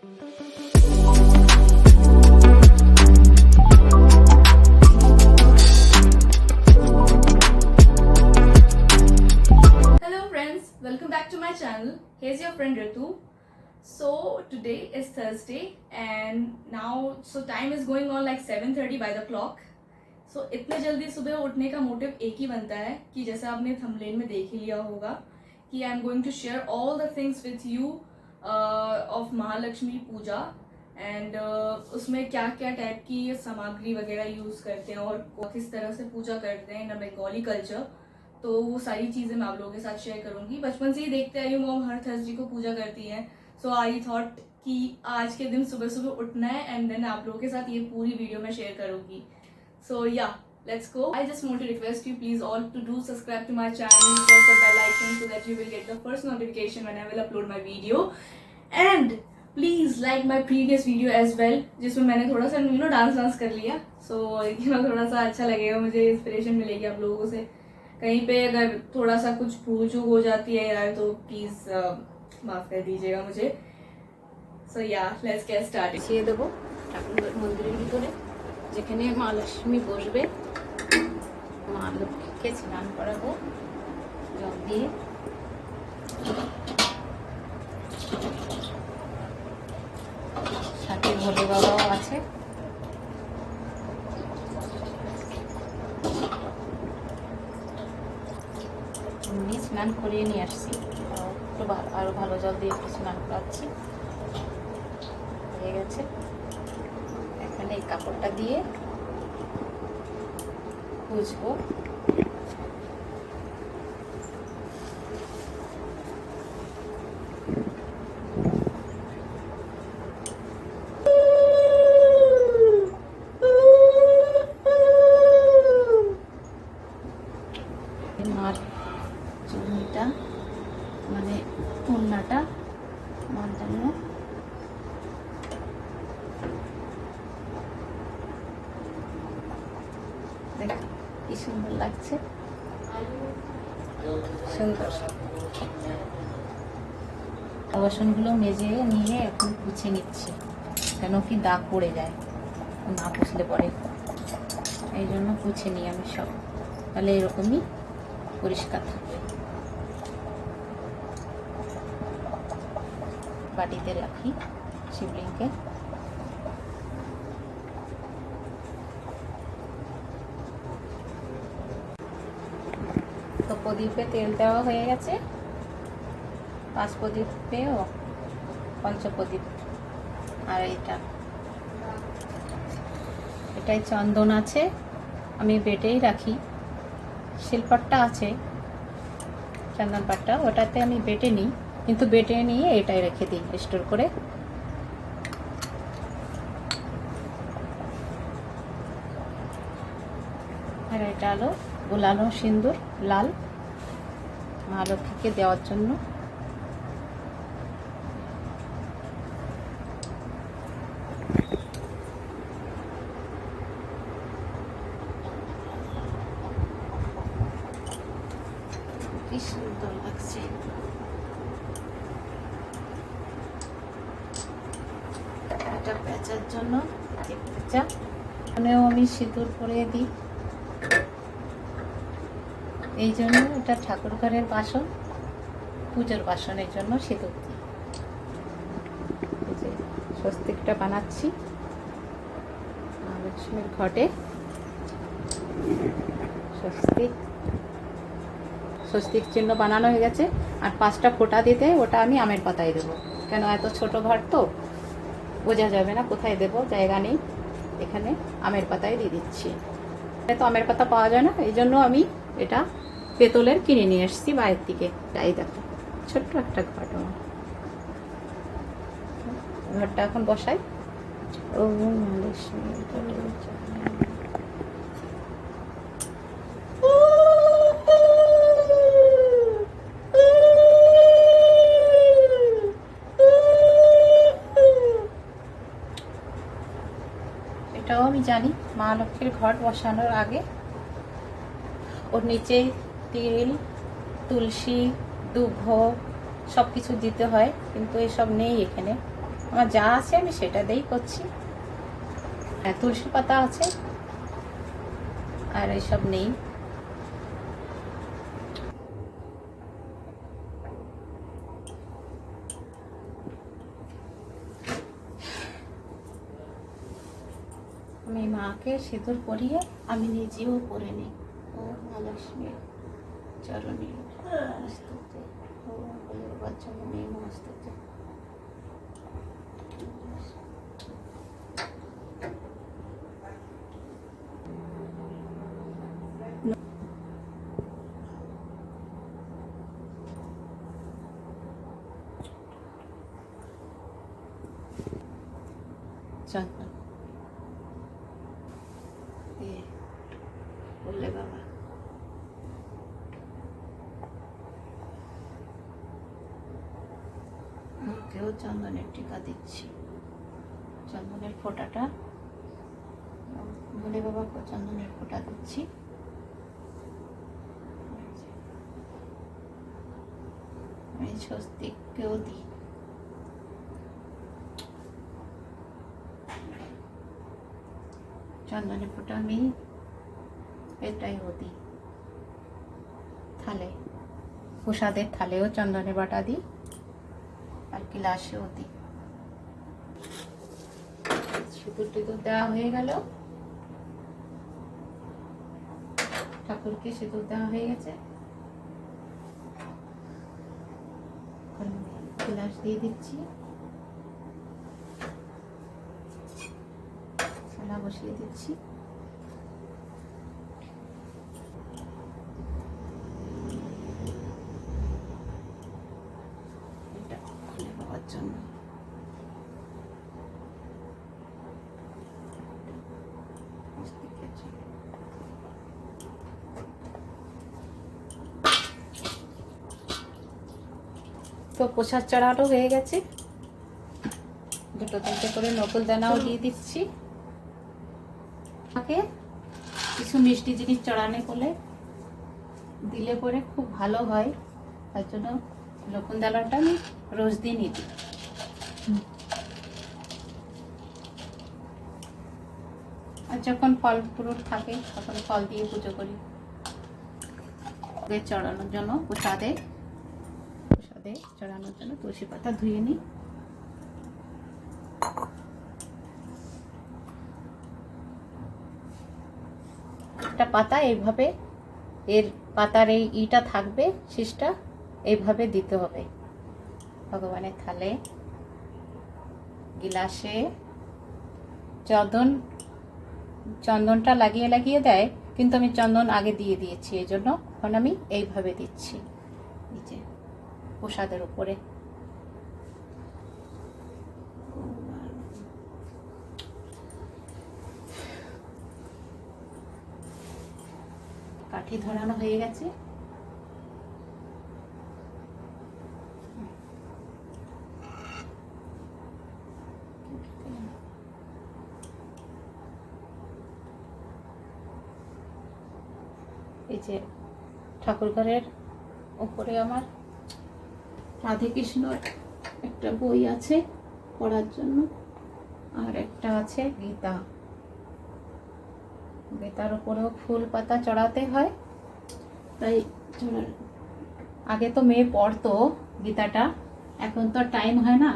Hello friends, welcome back to my channel. Here's your friend Ritu. So today is Thursday and now time is going on like 7:30 by the clock. So इतने जल्दी सुबह उठने का motive एक ही बनता है कि जैसा आपने थंबनेल में देख ही लिया होगा कि I am going to share all the things with you of Mahalakshmi puja and उसमें क्या क्या टाइप की सामग्री वगैरह यूज़ करते हैं और किस तरह से पूजा करते हैं इन बंगाली कल्चर। तो वो सारी चीज़ें मैं आप लोगों के साथ शेयर करूंगी। बचपन से ही देखते आई हूँ मॉम हर थर्सडे को पूजा करती हैं। सो आई थॉट कि आज के दिन सुबह सुबह उठना है एंड देन आप लोगों के साथ ये पूरी वीडियो मैं शेयर करूंगी। So yeah, let's go. I just want to request you please all to do subscribe to my channel, press the bell icon so that you will get the first notification when I will upload my video. And please like my previous video as well, जिसमें मैंने थोड़ा सा dance कर लिया। So थोड़ा सा अच्छा लगेगा, मुझे इंस्पिरेशन मिलेगी आप लोगों से। कहीं पे अगर थोड़ा सा कुछ भूल चूक हो जाती है यार तो प्लीज माफ कर दीजिएगा मुझे। So yeah, let's get started. ছিয়ে দেবো ঠাকুর মন্দিরের ভিতরে যেখানে মা লক্ষ্মী বসবে, মা লক্ষ্মীকে স্নান করাবো জল দিয়ে। সাথে ভোলে বাবাও আছে। এমনি স্নান করিয়ে নিয়ে আসছি, একটু আরো ভালো জল দিয়ে একটু স্নান করাচ্ছি। হয়ে গেছে। এখানে এই কাপড়টা দিয়ে বুঝবো। মার চুলটা মানে ওড়নাটা মার জন্য কি সুন্দর লাগছে, সুন্দর। বাসনগুলো মেজে নিয়ে এখন পুছে নিচ্ছি, কেন কি দাগ পড়ে যায় না পুছলে পরে, এই জন্য পুছে নিই আমি সব, তাহলে এরকমই পরিষ্কার থাকবে। বাটিতে রাখি শিবলিঙ্গকে। তো প্রদীপে তেল দেওয়া হয়ে গেছে, 5 প্রদীপেও পঞ্চপ্রদীপ। আর এটাই চন্দন আছে, আমি বেটেই রাখি। শিলপাটটা আছে চন্দন পাটটা, ওটাতে আমি বেটে নিই, কিন্তু বেটে নিয়ে এটাই রেখে দিই স্টোর করে। আর এটা হলো গোলানো সিন্দুর লাল, মা লক্ষ্মীকে দেওয়ার জন্য। কি সুন্দর লাগছে। এটা পেঁচার জন্য পেঁচা, ওখানেও আমি সিঁদুর পরিয়ে দিই। এই জন্য এটা ঠাকুর ঘরের বাসন, পুজোর বাসন, এই জন্য সিঁদুর দিই। এই যে স্বস্তিকটা বানাচ্ছি লক্ষ্মীর ঘটে, স্বস্তিক চিহ্ন বানানো হয়ে গেছে। আর 5টা ফোঁটা দিতে ওটা আমি আমের পাতায় দেবো, কেন এত ছোট ঘর তো বোঝা যাবে না কোথায় দেবো, জায়গা নেই। এখানে আমের পাতায় দিয়ে দিচ্ছি। তো আমের পাতা পাওয়া যায় না, এই জন্য আমি এটা পেতলের কিনে নিয়ে এসেছি বাইরের থেকে। তাই দেখো ছোট্ট একটা ঘট, ঘরটা এখন বসাই। ও এটাও আমি জানি, মা লক্ষ্মীর ঘট বসানোর আগে ওর নিচে তিল, তুলসী, দুব্ব সব কিছু দিতে হয়, কিন্তু এসব নেই এখানে। আমার যা আছে আমি সেটা দিয়েই করছি। হ্যাঁ, তুলসী পাতা আছে, আর এইসব নেই। আমি মাকে সিঁদুর পরিয়ে আমি নিজেও পরে নিই। ও মা লক্ষ্মীর চরণে নমস্তুতে, ও বলে বাবার চরণে নমস্তুতে। চন্দন বললে বাবা, মাকেও চন্দনের টিকা দিচ্ছি। চন্দনের ফোঁটাটা বলে বাবা চন্দনের ফোঁটা দিচ্ছি। আমি স্বস্তিককেও দিই। চন্দনের ফোঁটা আমি এটাইও দিই থালে, প্রসাদের থালেও চন্দনের বাটা দিই, আর গ্লাসেও দিই। সিঁদুর টিঁদুর দেওয়া হয়ে গেল, ঠাকুরকে সিঁদুর দেওয়া হয়ে গেছে। গ্লাস দিয়ে দিচ্ছি, থালা বসিয়ে দিচ্ছি। এটা খুলে বাবার জন্য। তো প্রসাদ চড়ানো হয়ে গেছে, দুটো তিনটে করে নকুল দানাও দিয়ে দিচ্ছি। আমাকে কিছু মিষ্টি জিনিস চড়ানো করলে দিলে পরে খুব ভালো হয়, তার জন্য নকুল দানাটা আমি রোজ দিনই দিই। আর যখন ফল ফ্রুট থাকে তখন ফল দিয়ে পুজো করি। চড়ানোর জন্য প্রসাদে চড়ানোর জন্য তুলসী পাতা ধুয়ে নিই। একটা পাতা এইভাবে, এর পাতার এই ইটা থাকবে, শীষটা এইভাবে দিতে হবে ভগবানের থালে। গিলাসে চন্দনটা লাগিয়ে লাগিয়ে দেয়, কিন্তু আমি চন্দন আগে দিয়ে দিয়েছি, এই জন্য এখন আমি এইভাবে দিচ্ছি নিচে প্রসাদের উপরে। কাঠি ধরানো হয়ে গেছে। এই যে ঠাকুর ঘরের উপরে আমার রাধে কৃষ্ণর একটা বই আছে পড়ার জন্য, আর একটা আছে গীতা। গীতার উপরেও ফুল পাতা চড়াতে হয়, তাই আগে তো মেয়ে পড়তো গীতাটা, এখন তো টাইম হয় না,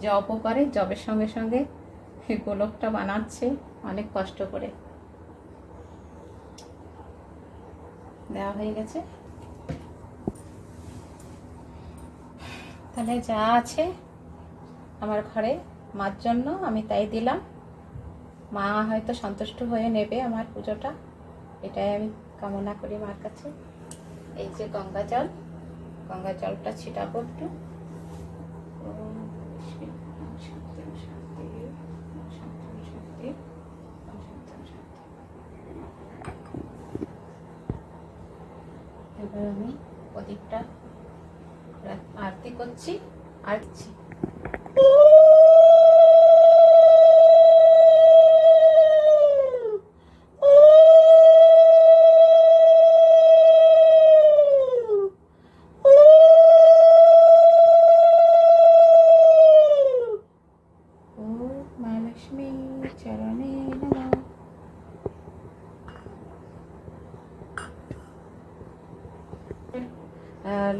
জবও করে, জবের সঙ্গে সঙ্গে গোলকটা বানাচ্ছে অনেক কষ্ট করে। দেওয়া হয়ে গেছে। তাহলে যা আছে আমার ঘরে মার জন্য আমি তাই দিলাম। মা হয়তো সন্তুষ্ট হয়ে নেবে আমার পুজোটা, এটাই আমি কামনা করি মার কাছে। এই যে গঙ্গা জলটা ছিটাবো একটু। এবার আমি প্রদীপটা আরতি করছি, আরতি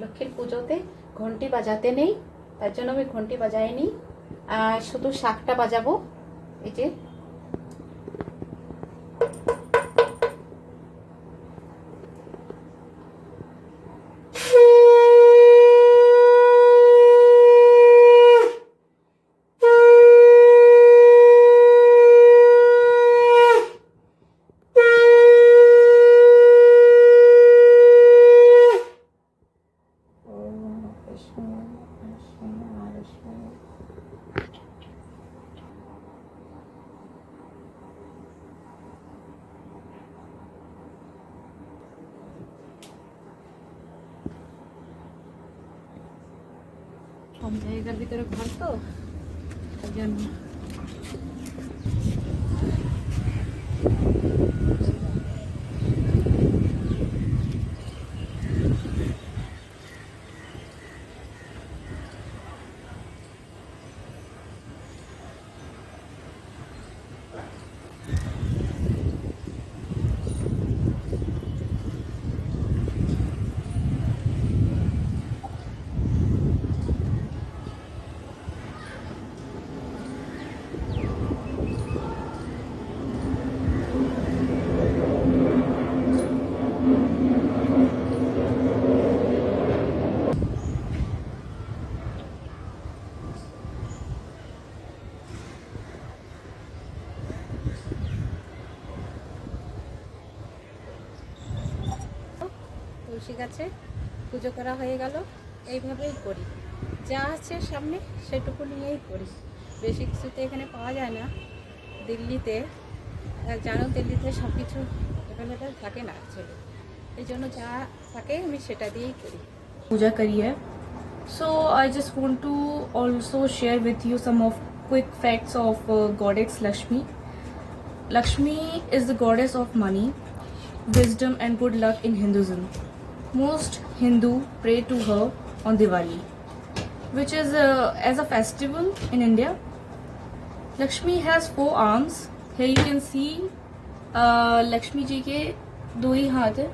লক্ষ্মীর পুজোতে ঘন্টি বাজাতে নেই, তার জন্য আমি ঘন্টি বাজাইনি, শুধু শাঁখটা বাজাবো। এই যে কম জায়গার ভিতরে ঘর তো, ওই জন্য তুলসী গাছে পুজো করা হয়ে গেল। এইভাবেই করি, যা আছে সামনে সেটুকু নিয়েই করি, বেশি কিছুতে এখানে পাওয়া যায় না দিল্লিতে। জানো দিল্লিতে সব কিছু অ্যাভেলেবেল থাকে না অ্যাকচুয়ালি, এই জন্য যা থাকে আমি সেটা দিয়েই করি। पूजा करी है. So I just want to also share with you some of quick facts of goddess Lakshmi. Lakshmi is the goddess of money, wisdom and good luck in Hinduism. Most Hindu pray to her on Diwali, which is as a festival in India. Lakshmi has 4 arms. Here you can see Lakshmi ji के 2 ही हाथ है.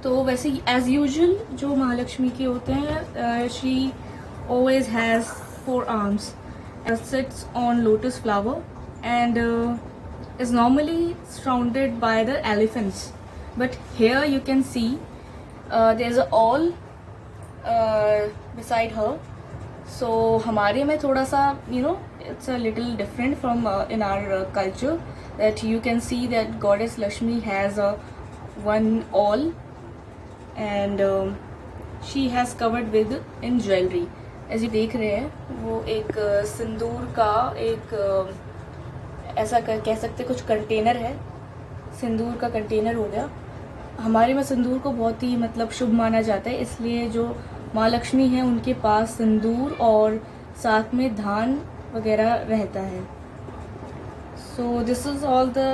तो वैसे as usual जो महालक्ष्मी के होते हैं, she always has 4 arms, sits on lotus flower and is normally surrounded by the elephants. But here you can see there's a awl beside her. So हमारे में थोड़ा सा it's a little different from in our culture, that you can see that goddess Lakshmi has a one awl and she has covered with in jewelry. ऐसे देख रहे हैं वो एक सिंदूर का एक ऐसा कह सकते कुछ कंटेनर है, सिंदूर का कंटेनर हो गया। हमारे में सिंदूर को बहुत ही मतलब शुभ माना जाता है, इसलिए जो माँ लक्ष्मी है उनके पास सिंदूर और साथ में धान वगैरह रहता है. So this is all the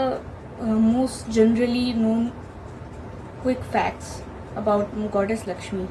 most generally known quick facts about goddess Lakshmi.